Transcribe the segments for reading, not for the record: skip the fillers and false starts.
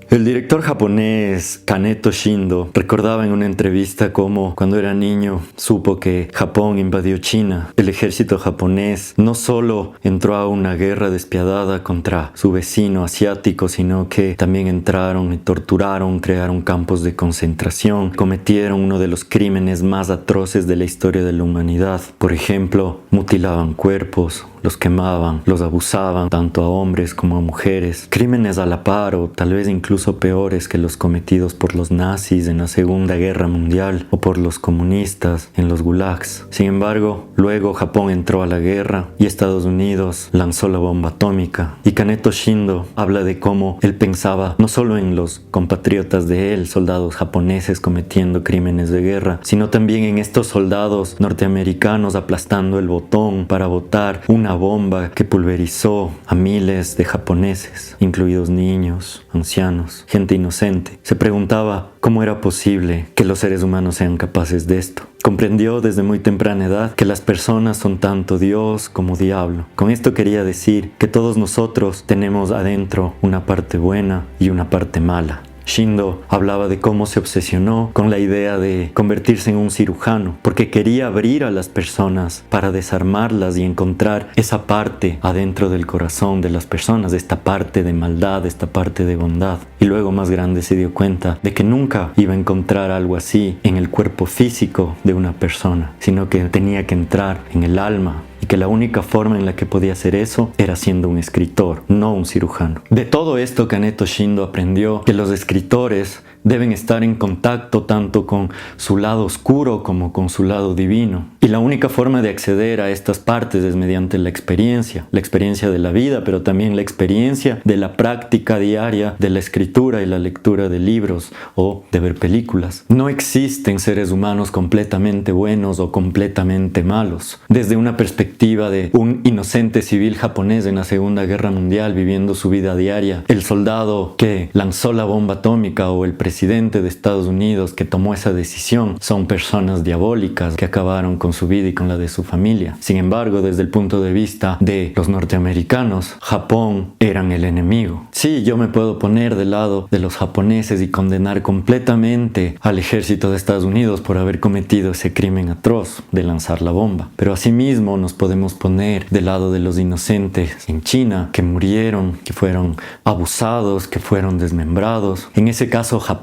El director japonés Kaneto Shindo recordaba en una entrevista cómo cuando era niño supo que Japón invadió China. El ejército japonés no solo entró a una guerra despiadada contra su vecino asiático, sino que también entraron y torturaron, crearon campos de concentración, cometieron uno de los crímenes más atroces de la historia de la humanidad. Por ejemplo, mutilaban cuerpos, los quemaban, los abusaban tanto a hombres como a mujeres. Crímenes a la par o tal vez incluso peores que los cometidos por los nazis en la Segunda Guerra Mundial o por los comunistas en los gulags. Sin embargo, luego Japón entró a la guerra y Estados Unidos lanzó la bomba atómica. Y Kaneto Shindo habla de cómo él pensaba no solo en los compatriotas de él, soldados japoneses cometiendo crímenes de guerra, sino también en estos soldados norteamericanos aplastando el botón para botar una bomba que pulverizó a miles de japoneses, incluidos niños, ancianos, gente inocente. Se preguntaba cómo era posible que los seres humanos sean capaces de esto. Comprendió desde muy temprana edad que las personas son tanto Dios como diablo. Con esto quería decir que todos nosotros tenemos adentro una parte buena y una parte mala. Shindo hablaba de cómo se obsesionó con la idea de convertirse en un cirujano, porque quería abrir a las personas para desarmarlas y encontrar esa parte adentro del corazón de las personas, esta parte de maldad, esta parte de bondad. Y luego más grande se dio cuenta de que nunca iba a encontrar algo así en el cuerpo físico de una persona, sino que tenía que entrar en el alma. Y que la única forma en la que podía hacer eso era siendo un escritor, no un cirujano. De todo esto, Kaneto Shindo aprendió que los escritores deben estar en contacto tanto con su lado oscuro como con su lado divino. Y la única forma de acceder a estas partes es mediante la experiencia de la vida, pero también la experiencia de la práctica diaria de la escritura y la lectura de libros o de ver películas. No existen seres humanos completamente buenos o completamente malos. Desde una perspectiva de un inocente civil japonés en la Segunda Guerra Mundial viviendo su vida diaria, el soldado que lanzó la bomba atómica o el presidente de Estados Unidos que tomó esa decisión son personas diabólicas que acabaron con su vida y con la de su familia. Sin embargo, desde el punto de vista de los norteamericanos, Japón eran el enemigo. Sí, yo me puedo poner del lado de los japoneses y condenar completamente al ejército de Estados Unidos por haber cometido ese crimen atroz de lanzar la bomba. Pero asimismo nos podemos poner del lado de los inocentes en China que murieron, que fueron abusados, que fueron desmembrados. En ese caso, Japón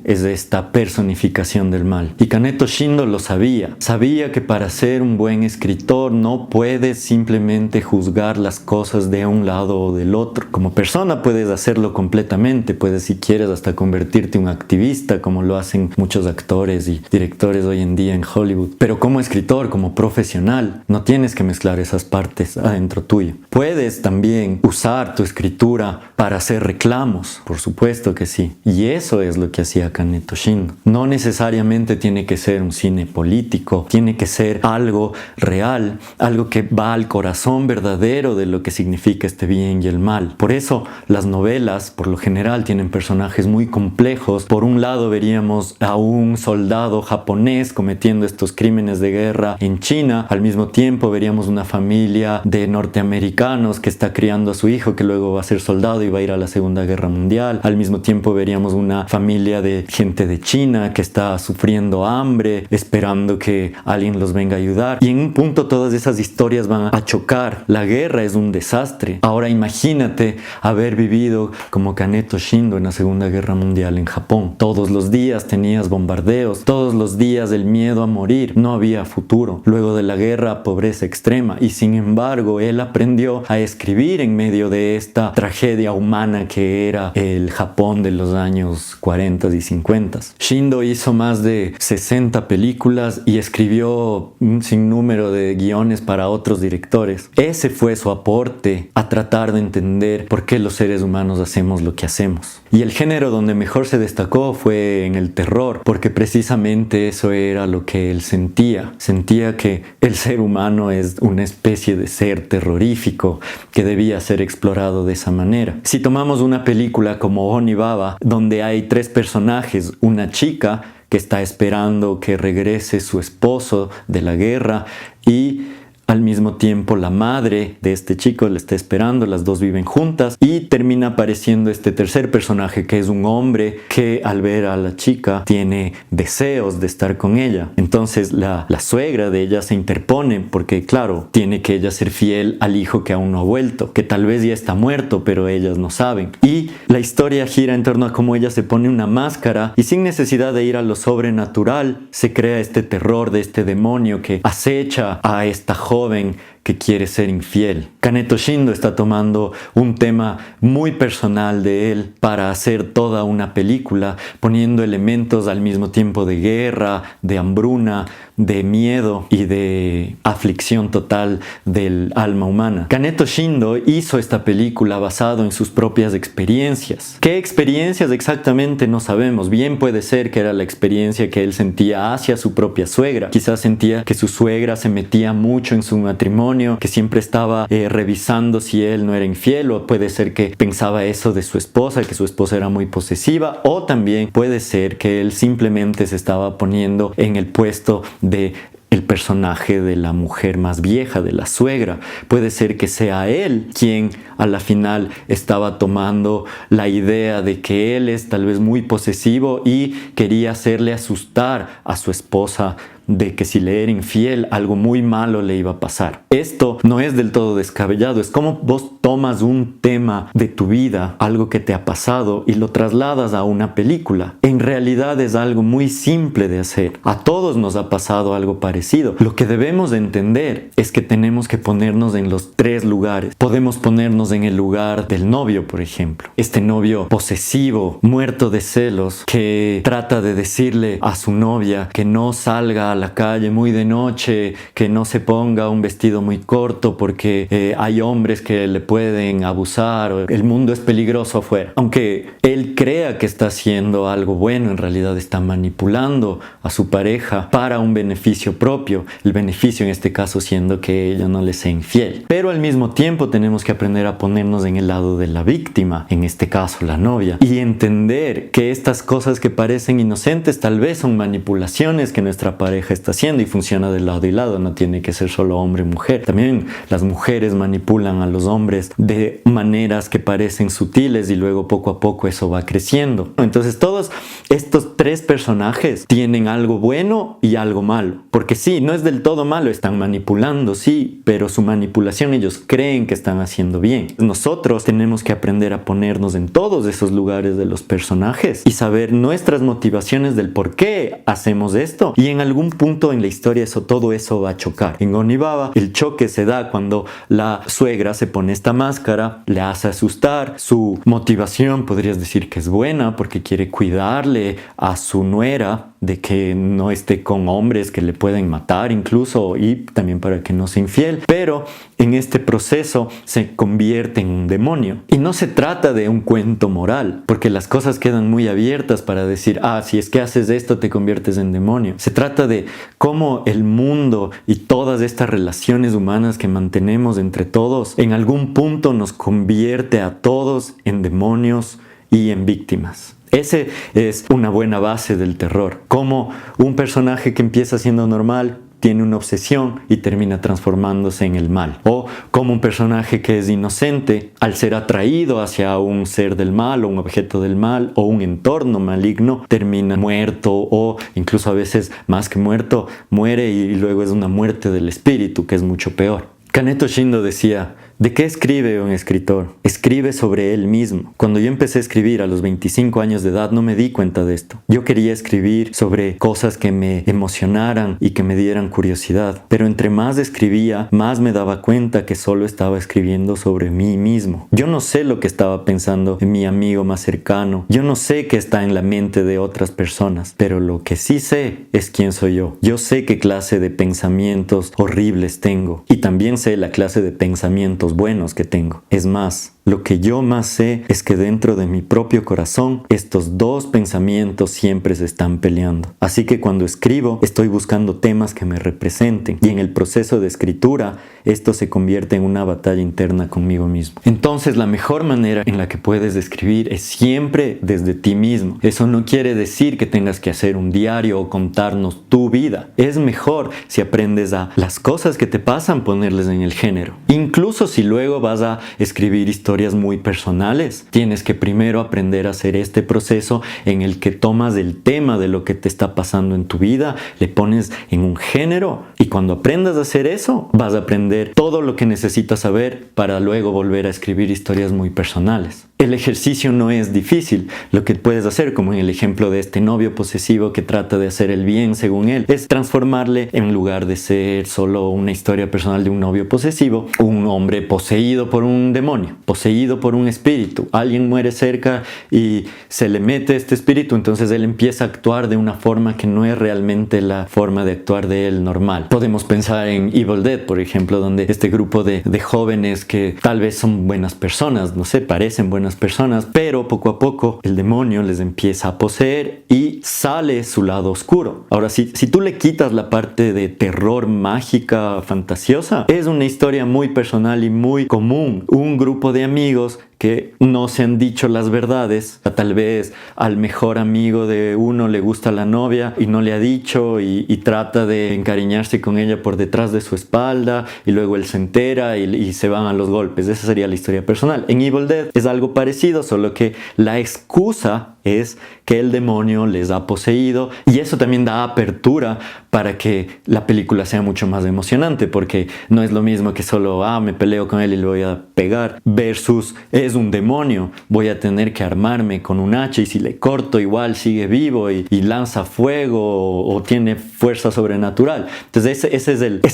es esta personificación del mal. Y Kaneto Shindo lo sabía. Sabía que para ser un buen escritor no puedes simplemente juzgar las cosas de un lado o del otro. Como persona puedes hacerlo completamente. Puedes, si quieres, hasta convertirte en un activista, como lo hacen muchos actores y directores hoy en día en Hollywood. Pero como escritor, como profesional, no tienes que mezclar esas partes adentro tuyo. Puedes también usar tu escritura para hacer reclamos. Por supuesto que sí. Y eso es lo que hacía Kaneto Shindo. No necesariamente tiene que ser un cine político, tiene que ser algo real, algo que va al corazón verdadero de lo que significa este bien y el mal. Por eso las novelas, por lo general, tienen personajes muy complejos. Por un lado veríamos a un soldado japonés cometiendo estos crímenes de guerra en China. Al mismo tiempo veríamos una familia de norteamericanos que está criando a su hijo que luego va a ser soldado y va a ir a la Segunda Guerra Mundial. Al mismo tiempo veríamos una familia de gente de China que está sufriendo hambre, esperando que alguien los venga a ayudar. Y en un punto todas esas historias van a chocar. La guerra es un desastre. Ahora imagínate haber vivido como Kaneto Shindo en la Segunda Guerra Mundial en Japón. Todos los días tenías bombardeos, todos los días el miedo a morir. No había futuro. Luego de la guerra, pobreza extrema. Y sin embargo, él aprendió a escribir en medio de esta tragedia humana que era el Japón de los años 40 y 50. Shindo hizo más de 60 películas y escribió un sinnúmero de guiones para otros directores. Ese fue su aporte a tratar de entender por qué los seres humanos hacemos lo que hacemos. Y el género donde mejor se destacó fue en el terror, porque precisamente eso era lo que él sentía. Sentía que el ser humano es una especie de ser terrorífico que debía ser explorado de esa manera. Si tomamos una película como Onibaba, donde hay tres personajes, una chica que está esperando que regrese su esposo de la guerra y Al mismo tiempo, la madre de este chico le está esperando, las dos viven juntas y termina apareciendo este tercer personaje que es un hombre que al ver a la chica tiene deseos de estar con ella. Entonces la suegra de ella se interpone porque, claro, tiene que ella ser fiel al hijo que aún no ha vuelto, que tal vez ya está muerto, pero ellas no saben. Y la historia gira en torno a cómo ella se pone una máscara y sin necesidad de ir a lo sobrenatural, se crea este terror de este demonio que acecha a esta joven que quiere ser infiel. Kaneto Shindo está tomando un tema muy personal de él para hacer toda una película, poniendo elementos al mismo tiempo de guerra, de hambruna, de miedo y de aflicción total del alma humana. Kaneto Shindo hizo esta película basado en sus propias experiencias. ¿Qué experiencias exactamente? No sabemos. Bien puede ser que era la experiencia que él sentía hacia su propia suegra. Quizás sentía que su suegra se metía mucho en su matrimonio, que siempre estaba revisando si él no era infiel, o puede ser que pensaba eso de su esposa, que su esposa era muy posesiva, o también puede ser que él simplemente se estaba poniendo en el puesto de el personaje de la mujer más vieja, de la suegra. Puede ser que sea él quien a la final estaba tomando la idea de que él es tal vez muy posesivo y quería hacerle asustar a su esposa de que si le era infiel algo muy malo le iba a pasar. Esto no es del todo descabellado, es como vos tomas un tema de tu vida, algo que te ha pasado, y lo trasladas a una película. En realidad es algo muy simple de hacer. A todos nos ha pasado algo parecido. Lo que debemos entender es que tenemos que ponernos en los tres lugares. Podemos ponernos en el lugar del novio, por ejemplo. Este novio posesivo, muerto de celos, que trata de decirle a su novia que no salga a la calle muy de noche, que no se ponga un vestido muy corto porque hay hombres que le pueden abusar, o el mundo es peligroso afuera. Aunque él crea que está haciendo algo bueno, en realidad está manipulando a su pareja para un beneficio propio, el beneficio en este caso siendo que ella no le sea infiel. Pero al mismo tiempo tenemos que aprender a ponernos en el lado de la víctima, en este caso la novia, y entender que estas cosas que parecen inocentes tal vez son manipulaciones que nuestra pareja está haciendo, y funciona de lado y lado, no tiene que ser solo hombre y mujer. También las mujeres manipulan a los hombres de maneras que parecen sutiles y luego poco a poco eso va creciendo. Entonces todos estos tres personajes tienen algo bueno y algo malo, porque sí, no es del todo malo, están manipulando, sí, pero su manipulación ellos creen que están haciendo bien. Nosotros tenemos que aprender a ponernos en todos esos lugares de los personajes y saber nuestras motivaciones del por qué hacemos esto, y en algún punto en la historia todo eso va a chocar. En Onibaba el choque se da cuando la suegra se pone esta máscara, le hace asustar. Su motivación podrías decir que es buena porque quiere cuidarle a su nuera de que no esté con hombres que le pueden matar incluso, y también para que no sea infiel, pero en este proceso se convierte en un demonio. Y no se trata de un cuento moral, porque las cosas quedan muy abiertas para decir, si es que haces esto te conviertes en demonio. Se trata de cómo el mundo y todas estas relaciones humanas que mantenemos entre todos en algún punto nos convierte a todos en demonios y en víctimas. Ese es una buena base del terror. Como un personaje que empieza siendo normal tiene una obsesión y termina transformándose en el mal. O como un personaje que es inocente, al ser atraído hacia un ser del mal o un objeto del mal o un entorno maligno, termina muerto, o incluso a veces más que muerto, muere y luego es una muerte del espíritu, que es mucho peor. Kaneto Shindo decía, ¿de qué escribe un escritor? Escribe sobre él mismo. Cuando yo empecé a escribir a los 25 años de edad no me di cuenta de esto. Yo quería escribir sobre cosas que me emocionaran y que me dieran curiosidad. Pero entre más escribía, más me daba cuenta que solo estaba escribiendo sobre mí mismo. Yo no sé lo que estaba pensando en mi amigo más cercano. Yo no sé qué está en la mente de otras personas. Pero lo que sí sé es quién soy yo. Yo sé qué clase de pensamientos horribles tengo. Y también sé la clase de pensamientos buenos que tengo. Es más, Lo que yo más sé es que dentro de mi propio corazón estos dos pensamientos siempre se están peleando. Así que cuando escribo estoy buscando temas que me representen y en el proceso de escritura esto se convierte en una batalla interna conmigo mismo. Entonces la mejor manera en la que puedes escribir es siempre desde ti mismo. Eso no quiere decir que tengas que hacer un diario o contarnos tu vida. Es mejor si aprendes a las cosas que te pasan ponerles en el género. Incluso si luego vas a escribir historias muy personales, tienes que primero aprender a hacer este proceso en el que tomas el tema de lo que te está pasando en tu vida, le pones en un género y cuando aprendas a hacer eso, vas a aprender todo lo que necesitas saber para luego volver a escribir historias muy personales. El ejercicio no es difícil. Lo que puedes hacer, como en el ejemplo de este novio posesivo que trata de hacer el bien según él, es transformarle, en lugar de ser solo una historia personal de un novio posesivo, un hombre poseído por un demonio, poseído por un espíritu. Alguien muere cerca y se le mete este espíritu, entonces él empieza a actuar de una forma que no es realmente la forma de actuar de él normal. Podemos pensar en Evil Dead, por ejemplo, donde este grupo de jóvenes que tal vez son buenas personas, no sé, parecen buenas personas, pero poco a poco el demonio les empieza a poseer y sale su lado oscuro. Ahora, si tú le quitas la parte de terror mágica, fantasiosa, es una historia muy personal y muy común. Un grupo de amigos que no se han dicho las verdades. Tal vez al mejor amigo de uno le gusta la novia y no le ha dicho y trata de encariñarse con ella por detrás de su espalda y luego él se entera y se van a los golpes. Esa sería la historia personal. En Evil Dead es algo parecido, solo que la excusa es que el demonio les ha poseído y eso también da apertura para que la película sea mucho más emocionante, porque no es lo mismo que solo me peleo con él y le voy a pegar versus es un demonio, voy a tener que armarme con un hacha y si le corto igual sigue vivo y lanza fuego o tiene fuerza sobrenatural. Entonces esa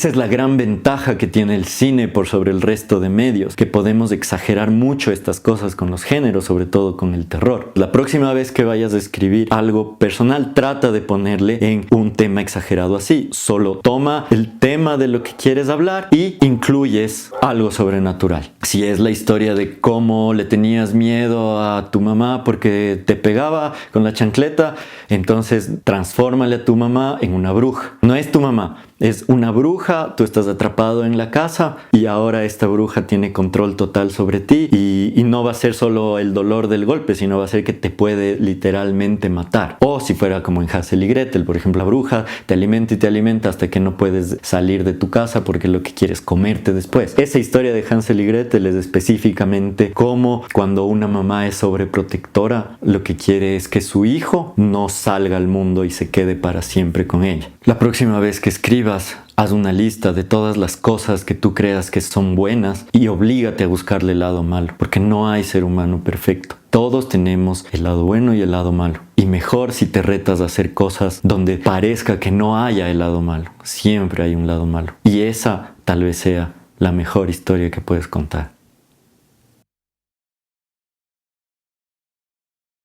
es la gran ventaja que tiene el cine por sobre el resto de medios, que podemos exagerar mucho estas cosas con los géneros, sobre todo con el terror. La próxima vez que vayas a escribir algo personal, trata de ponerle en un tema exagerado así. Solo toma el tema de lo que quieres hablar y incluyes algo sobrenatural. Si es la historia de cómo le tenías miedo a tu mamá porque te pegaba con la chancleta, entonces transfórmale a tu mamá en una bruja. No es tu mamá, es una bruja, tú estás atrapado en la casa y ahora esta bruja tiene control total sobre ti y no va a ser solo el dolor del golpe, sino va a ser que te puede literalmente matar. O si fuera como en Hansel y Gretel, por ejemplo, la bruja te alimenta y te alimenta hasta que no puedes salir de tu casa porque lo que quieres es comerte después. Esa historia de Hansel y Gretel es específicamente cómo cuando una mamá es sobreprotectora, lo que quiere es que su hijo no salga al mundo y se quede para siempre con ella. La próxima vez que escribas, haz una lista de todas las cosas que tú creas que son buenas y oblígate a buscarle el lado malo, porque no hay ser humano perfecto. Todos tenemos el lado bueno y el lado malo. Y mejor si te retas a hacer cosas donde parezca que no haya el lado malo. Siempre hay un lado malo. Y esa tal vez sea la mejor historia que puedes contar.